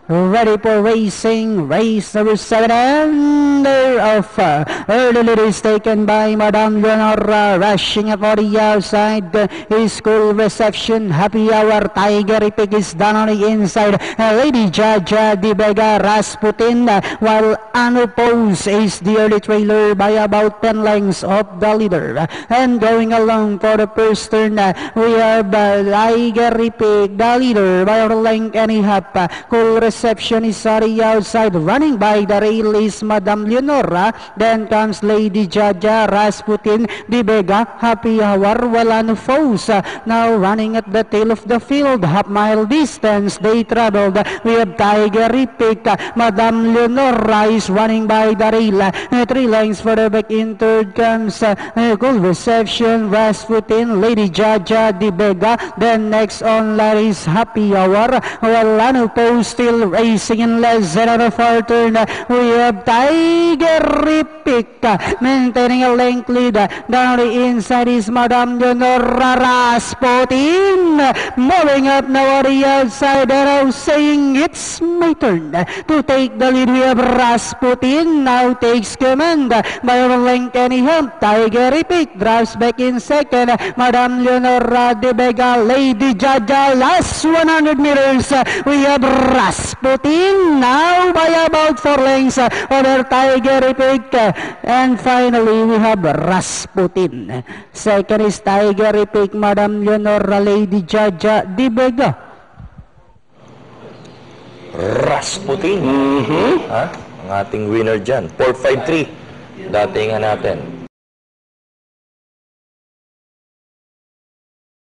Ready for racing, race number 7, and they're off. Early lead is taken by Madame Leonora, rushing for the outside. His Cool Reception, Happy Hour, Tiger Epic is down on the inside. Lady Jaja, Di Vega, Rasputin, while Anupose is the early trailer by about 10 lengths of the leader. And going along for the first turn, we have Tiger Epic, the leader by a length and a half. Cool Reception is on the outside, running by the rail is Madame Leonora. Then comes Lady Jaja, Rasputin, Di Vega, Happy Hour, while Anupose now running at the tail of the field. Half-mile distance they traveled. We have Tiger Epic, Madame Leonora is running by the rail. 3 lengths for the back. In third comes Cool Reception, Rasputin, Lady Jaja, Di Vega. Then next on that is Happy Hour, while Anupose still racing in less than a 4 turn. We have Tiger Epic maintaining a length lead. Down the inside is Madame Leonora, Rasputin moving up now on the outside, and I was saying it's my turn to take the lead. We have Rasputin now takes command by a length and a half. Tiger Epic drops back in second. Madame Leonora, Di Vega, Lady Jaja, last 100 meters. We have Rasputin now by about 4 lengths over Tiger Epic. And finally, we have Rasputin. Second is Tiger Epic, Madame Leonora, Lady Jaja, Di Vega. Rasputin. Ha? Ang ating winner dyan. 453. Datingan natin.